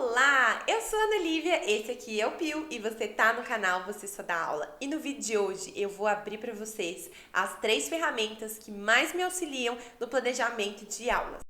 Olá, eu sou a Ana Lívia, esse aqui é o Pio e você tá no canal Você Só Dá Aula. E no vídeo de hoje eu vou abrir para vocês as 3 ferramentas que mais me auxiliam no planejamento de aulas.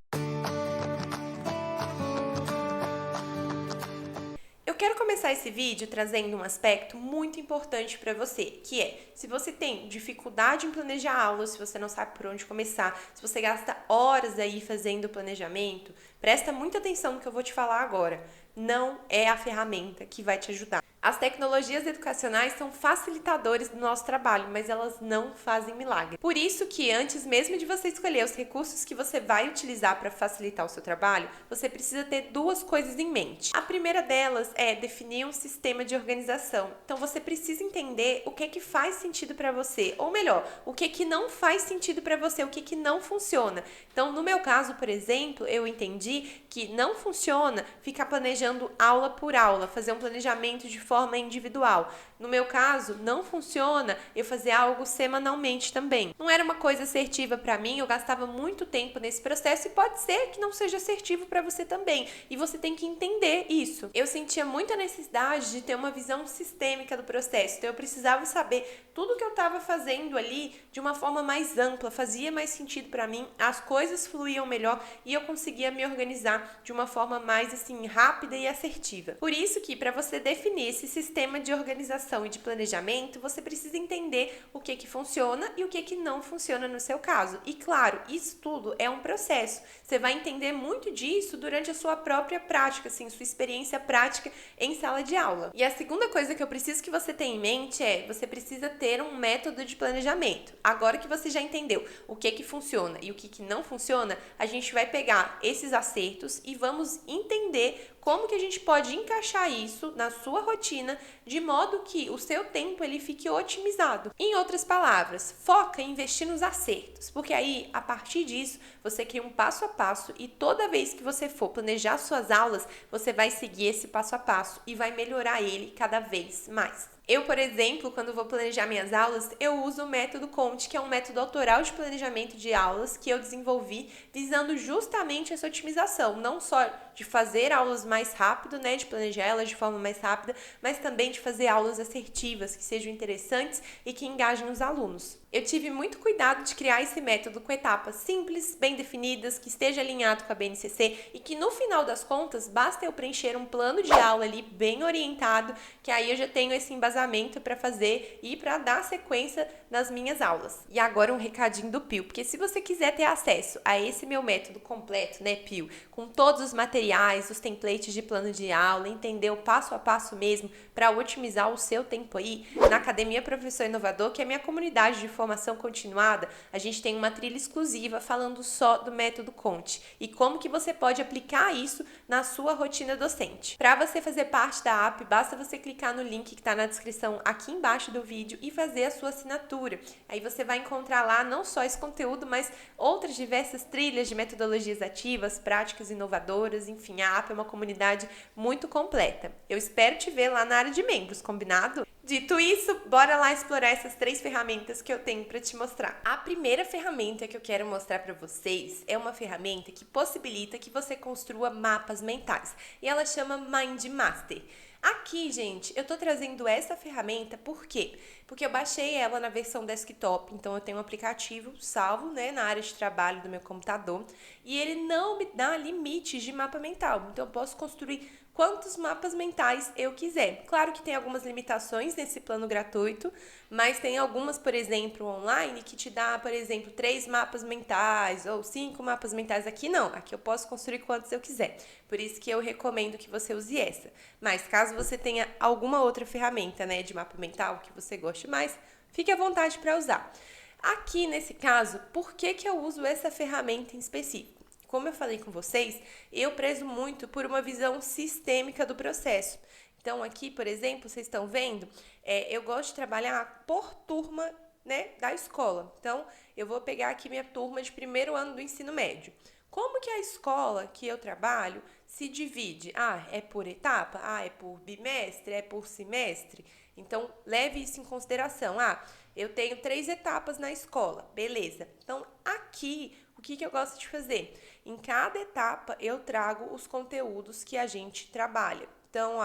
Eu quero começar esse vídeo trazendo um aspecto muito importante para você, que é, se você tem dificuldade em planejar aulas, se você não sabe por onde começar, se você gasta horas aí fazendo o planejamento, presta muita atenção no que eu vou te falar agora. Não é a ferramenta que vai te ajudar. As tecnologias educacionais são facilitadores do nosso trabalho, mas elas não fazem milagre. Por isso que antes mesmo de você escolher os recursos que você vai utilizar para facilitar o seu trabalho, você precisa ter 2 coisas em mente. A primeira delas é definir um sistema de organização. Então você precisa entender o que faz sentido para você, ou melhor, o que não faz sentido para você, o que não funciona. Então, no meu caso, por exemplo, eu entendi que não funciona ficar planejando aula por aula, fazer um planejamento de forma individual. No meu caso, não funciona eu fazer algo semanalmente também. Não era uma coisa assertiva para mim, eu gastava muito tempo nesse processo e pode ser que não seja assertivo para você também. E você tem que entender isso. Eu sentia muita necessidade de ter uma visão sistêmica do processo, então eu precisava saber tudo que eu estava fazendo ali de uma forma mais ampla, fazia mais sentido para mim, as coisas fluíam melhor e eu conseguia me organizar de uma forma mais assim rápida e assertiva. Por isso que para você definir esse sistema de organização e de planejamento, você precisa entender o que funciona e o que não funciona no seu caso. E claro, isso tudo é um processo. Você vai entender muito disso durante a sua própria prática, assim, sua experiência prática em sala de aula. E a segunda coisa que eu preciso que você tenha em mente é, você precisa ter um método de planejamento. Agora que você já entendeu o que funciona e o que não funciona, a gente vai pegar esses acertos e vamos entender como que a gente pode encaixar isso na sua rotina de modo que o seu tempo ele fique otimizado. Em outras palavras, foca em investir nos acertos, porque aí, a partir disso, você cria um passo a passo e toda vez que você for planejar suas aulas, você vai seguir esse passo a passo e vai melhorar ele cada vez mais. Eu, por exemplo, quando vou planejar minhas aulas, eu uso o método Conte, que é um método autoral de planejamento de aulas que eu desenvolvi visando justamente essa otimização, não só de fazer aulas mais rápido, né, de planejar elas de forma mais rápida, mas também de fazer aulas assertivas, que sejam interessantes e que engajem os alunos. Eu tive muito cuidado de criar esse método com etapas simples, bem definidas, que esteja alinhado com a BNCC e que no final das contas basta eu preencher um plano de aula ali bem orientado, que aí eu já tenho esse embasamento para fazer e para dar sequência nas minhas aulas. E agora um recadinho do Pio, porque se você quiser ter acesso a esse meu método completo, né, Pio, com todos os materiais, os templates de plano de aula, entender o passo a passo mesmo para otimizar o seu tempo aí, na Academia Professor Inovador, que é a minha comunidade de formação continuada, a gente tem uma trilha exclusiva falando só do método Conte e como que você pode aplicar isso na sua rotina docente. Para você fazer parte da app, basta você clicar no link que está na descrição aqui embaixo do vídeo e fazer a sua assinatura. Aí você vai encontrar lá não só esse conteúdo, mas outras diversas trilhas de metodologias ativas, práticas inovadoras, enfim, a app é uma comunidade muito completa. Eu espero te ver lá na área de membros, combinado? Dito isso, bora lá explorar essas 3 ferramentas que eu tenho para te mostrar. A primeira ferramenta que eu quero mostrar para vocês é uma ferramenta que possibilita que você construa mapas mentais e ela chama Mind Master. Aqui, gente, eu tô trazendo essa ferramenta por quê? Porque eu baixei ela na versão desktop, então eu tenho um aplicativo salvo, né, na área de trabalho do meu computador e ele não me dá limites de mapa mental, então eu posso construir quantos mapas mentais eu quiser. Claro que tem algumas limitações nesse plano gratuito, mas tem algumas, por exemplo, online, que te dá, por exemplo, 3 mapas mentais ou 5 mapas mentais. Aqui não, aqui eu posso construir quantos eu quiser. Por isso que eu recomendo que você use essa. Mas caso você tenha alguma outra ferramenta, né, de mapa mental que você goste mais, fique à vontade para usar. Aqui, nesse caso, por que eu uso essa ferramenta em específico? Como eu falei com vocês, eu prezo muito por uma visão sistêmica do processo. Então, aqui, por exemplo, vocês estão vendo, eu gosto de trabalhar por turma, né, da escola. Então, eu vou pegar aqui minha turma de primeiro ano do ensino médio. Como que a escola que eu trabalho se divide? Ah, é por etapa? Ah, é por bimestre? É por semestre? Então, leve isso em consideração. Ah, eu tenho 3 etapas na escola. Beleza. Então, aqui, o que eu gosto de fazer? Em cada etapa, eu trago os conteúdos que a gente trabalha. Então,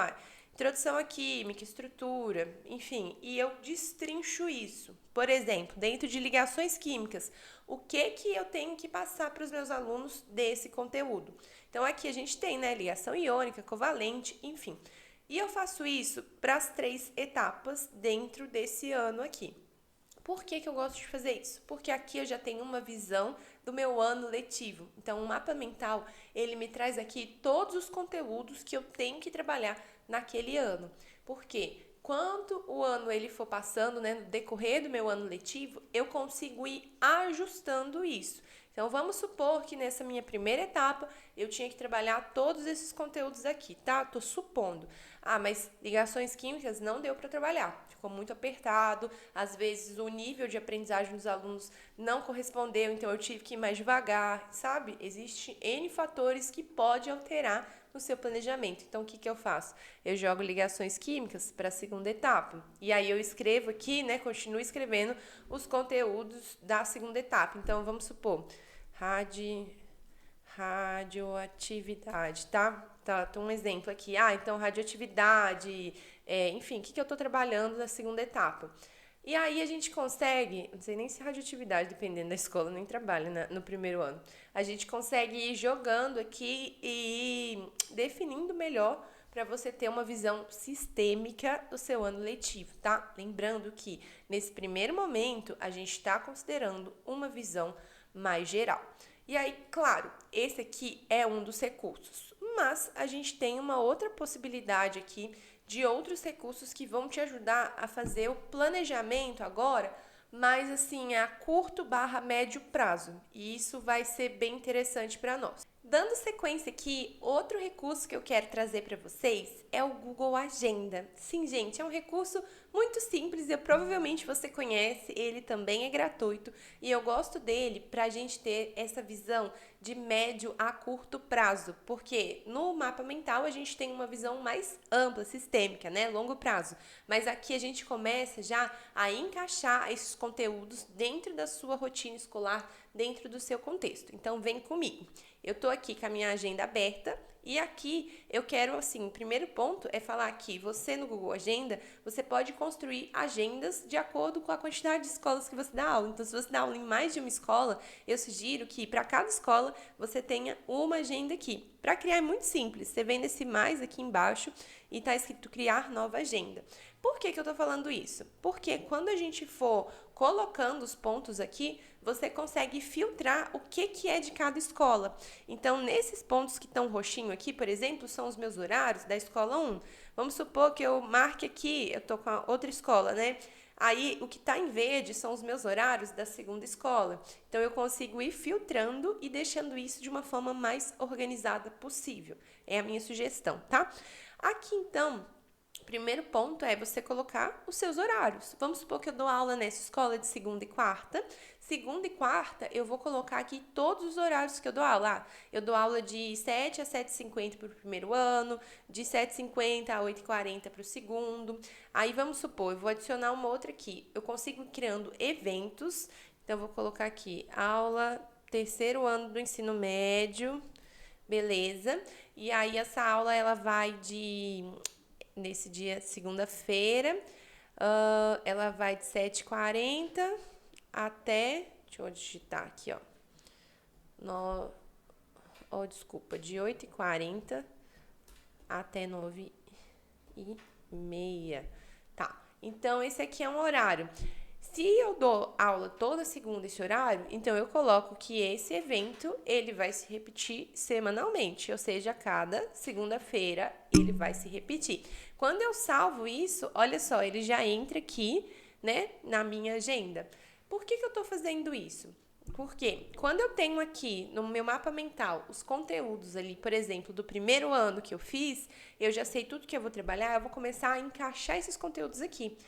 introdução à química, estrutura, enfim, e eu destrincho isso. Por exemplo, dentro de ligações químicas, o que eu tenho que passar para os meus alunos desse conteúdo? Então, aqui a gente tem, né, ligação iônica, covalente, enfim. E eu faço isso para as 3 etapas dentro desse ano aqui. Por que eu gosto de fazer isso? Porque aqui eu já tenho uma visão do meu ano letivo. Então, o mapa mental, ele me traz aqui todos os conteúdos que eu tenho que trabalhar naquele ano. Porque quando o ano ele for passando, né, no decorrer do meu ano letivo, eu consigo ir ajustando isso. Então, vamos supor que nessa minha primeira etapa eu tinha que trabalhar todos esses conteúdos aqui, tá? Tô supondo. Mas ligações químicas não deu para trabalhar. Ficou muito apertado, às vezes o nível de aprendizagem dos alunos não correspondeu, então eu tive que ir mais devagar, sabe? Existem N fatores que podem alterar no seu planejamento. Então, o que eu faço? Eu jogo ligações químicas para a segunda etapa. E aí eu escrevo aqui, né? Continuo escrevendo os conteúdos da segunda etapa. Então, vamos supor, radioatividade, tá? Tá, um exemplo aqui. Então, radioatividade, enfim, o que eu estou trabalhando na segunda etapa? E aí a gente consegue, não sei nem se radioatividade, dependendo da escola, nem trabalho no primeiro ano. A gente consegue ir jogando aqui e ir definindo melhor para você ter uma visão sistêmica do seu ano letivo, tá? Lembrando que nesse primeiro momento a gente está considerando uma visão mais geral. E aí, claro, esse aqui é um dos recursos, mas a gente tem uma outra possibilidade aqui de outros recursos que vão te ajudar a fazer o planejamento agora, mas assim, a curto/médio prazo. E isso vai ser bem interessante para nós. Dando sequência aqui, outro recurso que eu quero trazer para vocês é o Google Agenda. Sim, gente, é um recurso muito simples, provavelmente você conhece, ele também é gratuito e eu gosto dele para a gente ter essa visão de médio a curto prazo, porque no mapa mental a gente tem uma visão mais ampla, sistêmica, né, longo prazo, mas aqui a gente começa já a encaixar esses conteúdos dentro da sua rotina escolar, dentro do seu contexto. Então, vem comigo. Eu tô aqui com a minha agenda aberta e aqui eu quero, assim, o primeiro ponto é falar que você no Google Agenda, você pode construir agendas de acordo com a quantidade de escolas que você dá aula. Então, se você dá aula em mais de uma escola, eu sugiro que para cada escola você tenha uma agenda aqui. Para criar é muito simples, você vem nesse mais aqui embaixo e está escrito criar nova agenda. Por que eu estou falando isso? Porque quando a gente for colocando os pontos aqui, você consegue filtrar o que é de cada escola. Então, nesses pontos que estão roxinho aqui, por exemplo, são os meus horários da escola 1. Vamos supor que eu marque aqui, eu estou com a outra escola, né? Aí, o que está em verde são os meus horários da segunda escola. Então, eu consigo ir filtrando e deixando isso de uma forma mais organizada possível. É a minha sugestão, tá? Aqui, então, o primeiro ponto é você colocar os seus horários. Vamos supor que eu dou aula nessa escola de segunda e quarta. Segunda e quarta, eu vou colocar aqui todos os horários que eu dou aula. Eu dou aula de 7 a 7h50 para o primeiro ano, de 7h50 a 8h40 para o segundo. Aí, vamos supor, eu vou adicionar uma outra aqui. Eu consigo ir criando eventos. Então, eu vou colocar aqui, aula, terceiro ano do ensino médio. Beleza? E aí, essa aula, ela vai nesse dia, segunda-feira, ela vai de 7h40 até, deixa eu digitar aqui, de 8h40 até 9h30. Tá, então esse aqui é um horário. Se eu dou aula toda segunda esse horário, então eu coloco que esse evento ele vai se repetir semanalmente, ou seja, a cada segunda-feira ele vai se repetir. Quando eu salvo isso, olha só, ele já entra aqui, né, na minha agenda. Por que eu estou fazendo isso? Porque quando eu tenho aqui no meu mapa mental os conteúdos ali, por exemplo, do primeiro ano que eu fiz, eu já sei tudo que eu vou trabalhar, eu vou começar a encaixar esses conteúdos aqui.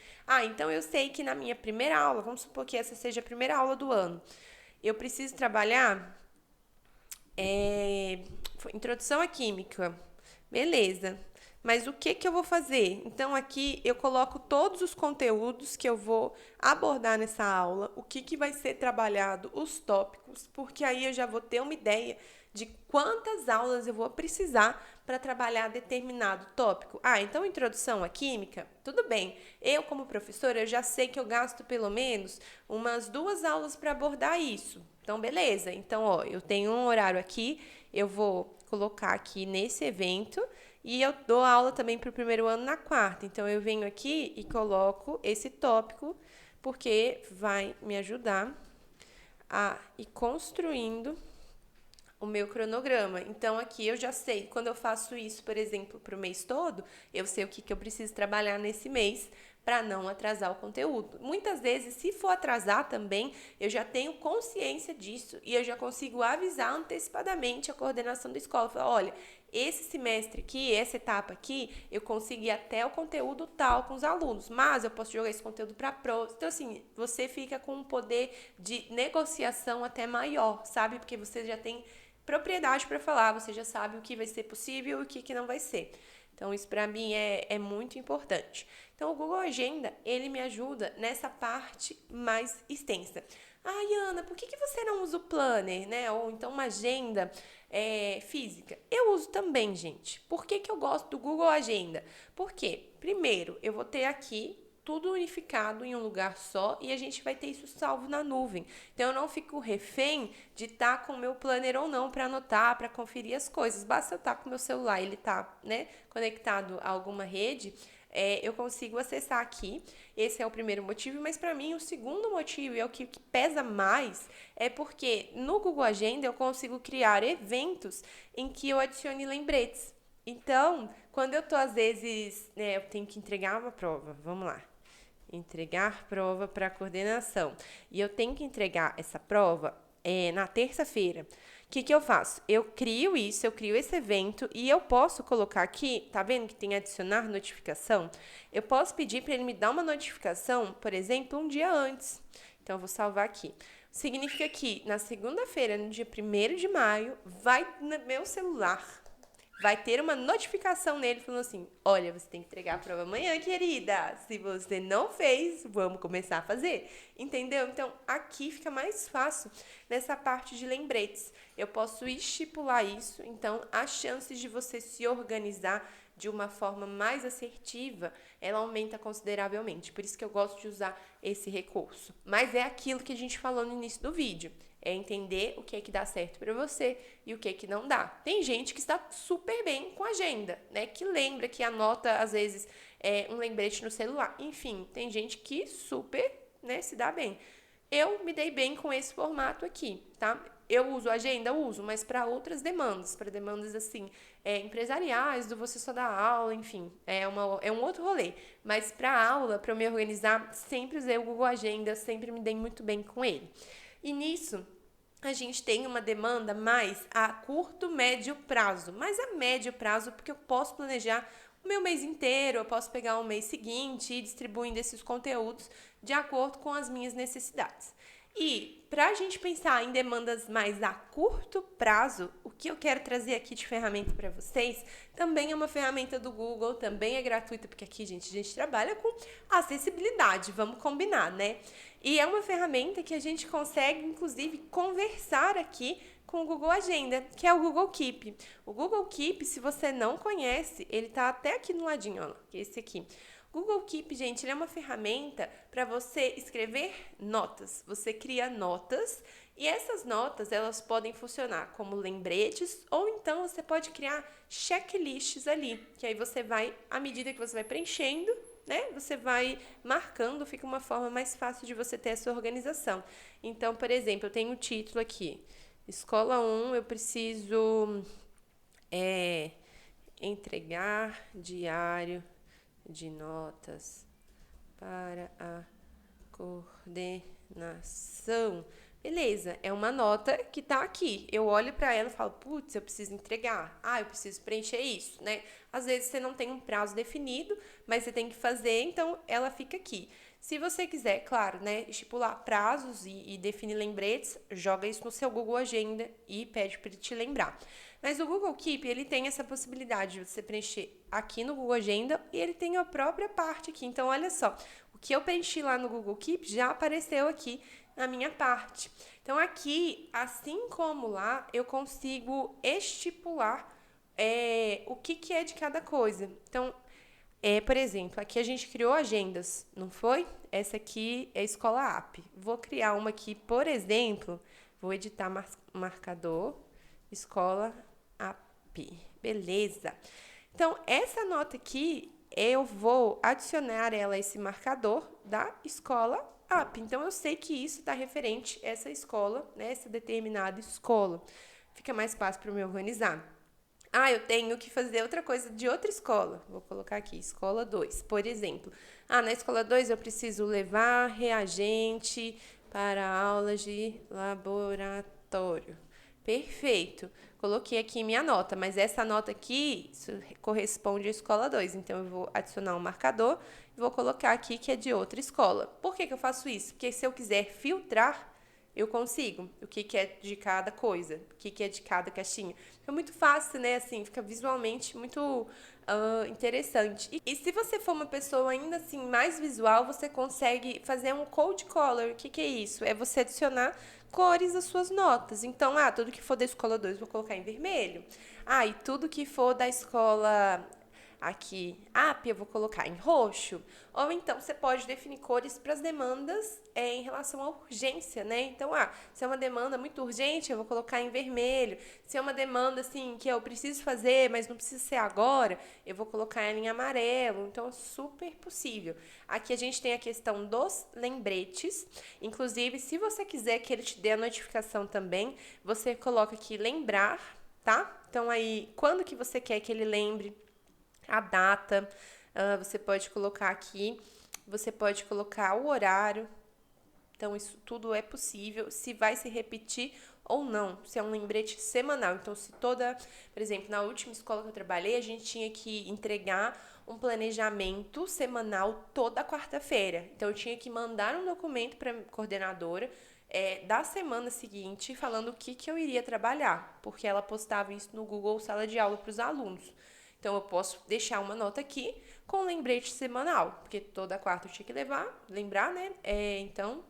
Então eu sei que na minha primeira aula, vamos supor que essa seja a primeira aula do ano, eu preciso trabalhar introdução à química. Beleza. Mas o que que eu vou fazer? Então, aqui eu coloco todos os conteúdos que eu vou abordar nessa aula, o que que vai ser trabalhado, os tópicos, porque aí eu já vou ter uma ideia de quantas aulas eu vou precisar para trabalhar determinado tópico. Ah, então introdução à química, tudo bem. Eu, como professora, eu já sei que eu gasto pelo menos umas 2 aulas para abordar isso. Então, beleza. Então, ó, eu tenho um horário aqui, eu vou colocar aqui nesse evento e eu dou aula também para o primeiro ano na quarta. Então, eu venho aqui e coloco esse tópico, porque vai me ajudar a ir construindo o meu cronograma. Então, aqui eu já sei, quando eu faço isso, por exemplo, para o mês todo, eu sei o que, que eu preciso trabalhar nesse mês para não atrasar o conteúdo. Muitas vezes, se for atrasar também, eu já tenho consciência disso e eu já consigo avisar antecipadamente a coordenação da escola. Falar, olha, esse semestre aqui, essa etapa aqui, eu consegui até o conteúdo tal com os alunos, mas eu posso jogar esse conteúdo para prova. Então, assim, você fica com um poder de negociação até maior, sabe? Porque você já tem propriedade para falar, você já sabe o que vai ser possível e o que não vai ser. Então, isso para mim é muito importante. Então, o Google Agenda, ele me ajuda nessa parte mais extensa. Ai, Ana, por que você não usa o planner, né? Ou então uma agenda física? Eu uso também, gente. Por que eu gosto do Google Agenda? Porque, primeiro, eu vou ter aqui tudo unificado em um lugar só e a gente vai ter isso salvo na nuvem. Então, eu não fico refém de estar com o meu planner ou não para anotar, para conferir as coisas. Basta eu estar com o meu celular, ele está, né, conectado a alguma rede, eu consigo acessar aqui. Esse é o primeiro motivo, mas para mim o segundo motivo, e é o que pesa mais, é porque no Google Agenda eu consigo criar eventos em que eu adicione lembretes. Então, quando eu tô às vezes, né, eu tenho que entregar uma prova, vamos lá. Entregar prova para a coordenação. E eu tenho que entregar essa prova na terça-feira. O que eu faço? Eu crio isso, eu crio esse evento e eu posso colocar aqui, tá vendo que tem adicionar notificação? Eu posso pedir para ele me dar uma notificação, por exemplo, um dia antes. Então, eu vou salvar aqui. Significa que na segunda-feira, no dia 1º de maio, vai no meu celular, vai ter uma notificação nele falando assim, olha, você tem que entregar a prova amanhã, querida. Se você não fez, vamos começar a fazer. Entendeu? Então, aqui fica mais fácil nessa parte de lembretes. Eu posso estipular isso, então as chances de você se organizar de uma forma mais assertiva, ela aumenta consideravelmente. Por isso que eu gosto de usar esse recurso. Mas é aquilo que a gente falou no início do vídeo. É entender o que é que dá certo para você e o que é que não dá. Tem gente que está super bem com agenda, né? Que lembra, que anota, às vezes, um lembrete no celular. Enfim, tem gente que super, né, se dá bem. Eu me dei bem com esse formato aqui, tá? Eu uso agenda, uso, mas para outras demandas, para demandas assim, empresariais, do você só dar aula, enfim, é um outro rolê. Mas para aula, para eu me organizar, sempre usei o Google Agenda, sempre me dei muito bem com ele. E nisso, a gente tem uma demanda mais a curto, médio prazo. Mais a médio prazo, porque eu posso planejar o meu mês inteiro, eu posso pegar o mês seguinte e ir distribuindo esses conteúdos de acordo com as minhas necessidades. E para a gente pensar em demandas mais a curto prazo, o que eu quero trazer aqui de ferramenta para vocês também é uma ferramenta do Google, também é gratuita, porque aqui, gente, a gente trabalha com acessibilidade, vamos combinar, né? E é uma ferramenta que a gente consegue, inclusive, conversar aqui com o Google Agenda, que é o Google Keep. O Google Keep, se você não conhece, ele tá até aqui no ladinho, ó, que é esse aqui. Google Keep, gente, ele é uma ferramenta para você escrever notas. Você cria notas e essas notas, elas podem funcionar como lembretes ou então você pode criar checklists ali, que aí você vai, à medida que você vai preenchendo, né, você vai marcando, fica uma forma mais fácil de você ter essa organização. Então, por exemplo, eu tenho o título aqui, Escola 1, eu preciso entregar diário de notas para a coordenação. Beleza, é uma nota que tá aqui. Eu olho para ela e falo, putz, eu preciso entregar. Ah, eu preciso preencher isso, né? Às vezes você não tem um prazo definido, mas você tem que fazer, então ela fica aqui. Se você quiser, claro, né, estipular prazos e definir lembretes, joga isso no seu Google Agenda e pede para ele te lembrar. Mas o Google Keep, ele tem essa possibilidade de você preencher aqui no Google Agenda e ele tem a própria parte aqui. Então, olha só, o que eu preenchi lá no Google Keep já apareceu aqui na minha parte. Então, aqui, assim como lá, eu consigo estipular o que é de cada coisa. Então, por exemplo, aqui a gente criou agendas, não foi? Essa aqui é a Escola App. Vou criar uma aqui, por exemplo, vou editar marcador, Escola App. Beleza. Então, essa nota aqui, eu vou adicionar ela a esse marcador da Escola App. Então, eu sei que isso está referente a essa escola, né? Essa determinada escola. Fica mais fácil para eu me organizar. Ah, eu tenho que fazer outra coisa de outra escola. Vou colocar aqui, escola 2, por exemplo. Ah, na escola 2 eu preciso levar reagente para aulas de laboratório. Perfeito. Coloquei aqui minha nota, mas essa nota aqui isso corresponde à escola 2. Então, eu vou adicionar um marcador e vou colocar aqui que é de outra escola. Por que eu faço isso? Porque se eu quiser filtrar, eu consigo o que é de cada coisa, o que é de cada caixinha. É muito fácil, né? Assim, fica visualmente muito interessante. E se você for uma pessoa ainda assim mais visual, você consegue fazer um code color. O que é isso? É você adicionar cores às suas notas. Então, tudo que for da escola 2 vou colocar em vermelho. E tudo que for da escola aqui, app, eu vou colocar em roxo. Ou então, você pode definir cores para as demandas em relação à urgência, né? Então, se é uma demanda muito urgente, eu vou colocar em vermelho. Se é uma demanda, assim, que eu preciso fazer, mas não precisa ser agora, eu vou colocar ela em amarelo. Então, é super possível. Aqui a gente tem a questão dos lembretes. Inclusive, se você quiser que ele te dê a notificação também, você coloca aqui lembrar, tá? Então, aí, quando que você quer que ele lembre? A data, você pode colocar aqui, você pode colocar o horário. Então, isso tudo é possível, se vai se repetir ou não, se é um lembrete semanal. Então, se por exemplo, na última escola que eu trabalhei, a gente tinha que entregar um planejamento semanal toda quarta-feira. Então, eu tinha que mandar um documento para a coordenadora da semana seguinte, falando o que eu iria trabalhar, porque ela postava isso no Google Sala de Aula para os alunos. Então, eu posso deixar uma nota aqui com lembrete semanal, porque toda quarta eu tinha que lembrar, né? Então,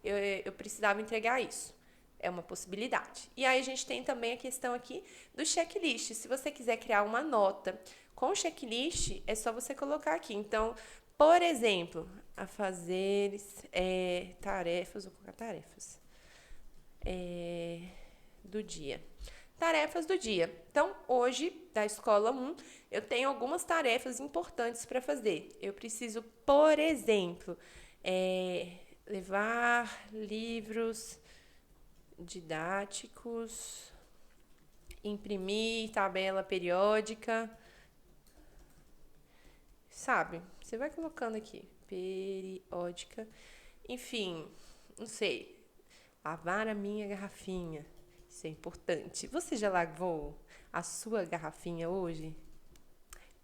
eu precisava entregar isso. É uma possibilidade. E aí, a gente tem também a questão aqui do checklist. Se você quiser criar uma nota com checklist, é só você colocar aqui. Então, por exemplo, afazeres, tarefas, vou colocar tarefas do dia. Tarefas do dia. Então, hoje, da escola 1, eu tenho algumas tarefas importantes para fazer. Eu preciso, por exemplo, levar livros didáticos, imprimir tabela periódica, sabe? Você vai colocando aqui, periódica, enfim, não sei, lavar a minha garrafinha. Isso é importante. Você já lavou a sua garrafinha hoje?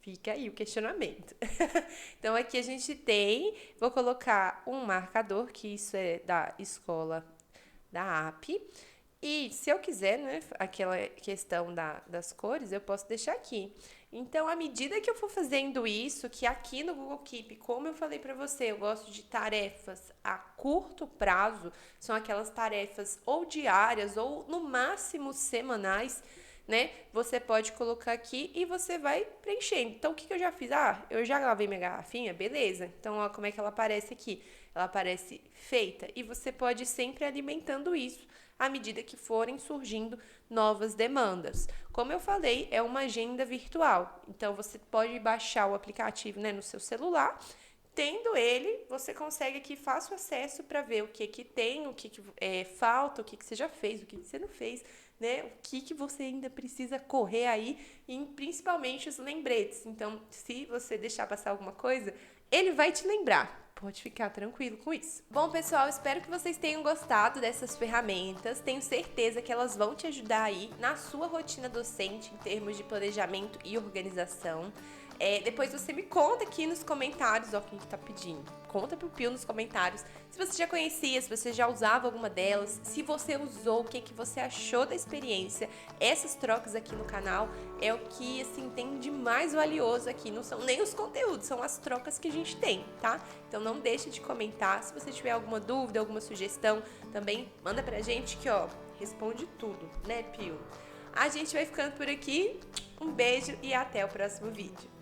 Fica aí o questionamento. Então, aqui a gente vou colocar um marcador, que isso é da escola da app. E se eu quiser, né, aquela questão das cores, eu posso deixar aqui. Então, à medida que eu for fazendo isso, que aqui no Google Keep, como eu falei para você, eu gosto de tarefas a curto prazo, são aquelas tarefas ou diárias ou no máximo semanais, né? Você pode colocar aqui e você vai preenchendo. Então, o que eu já fiz? Eu já lavei minha garrafinha, beleza. Então, ó, como é que ela aparece aqui? Ela aparece feita e você pode ir sempre alimentando isso à medida que forem surgindo novas demandas. Como eu falei, é uma agenda virtual. Então, você pode baixar o aplicativo, né, no seu celular. Tendo ele, você consegue aqui fácil acesso para ver o que tem, o que falta, o que você já fez, o que você não fez, né? O que você ainda precisa correr aí, e principalmente os lembretes. Então, se você deixar passar alguma coisa, ele vai te lembrar. Pode ficar tranquilo com isso. Bom, pessoal, espero que vocês tenham gostado dessas ferramentas. Tenho certeza que elas vão te ajudar aí na sua rotina docente em termos de planejamento e organização. Depois você me conta aqui nos comentários, ó, quem que tá pedindo. Conta pro Pio nos comentários se você já conhecia, se você já usava alguma delas, se você usou, o que que você achou da experiência. Essas trocas aqui no canal é o que, assim, tem de mais valioso aqui. Não são nem os conteúdos, são as trocas que a gente tem, tá? Então não deixe de comentar. Se você tiver alguma dúvida, alguma sugestão, também manda pra gente que, ó, responde tudo, né, Pio? A gente vai ficando por aqui. Um beijo e até o próximo vídeo.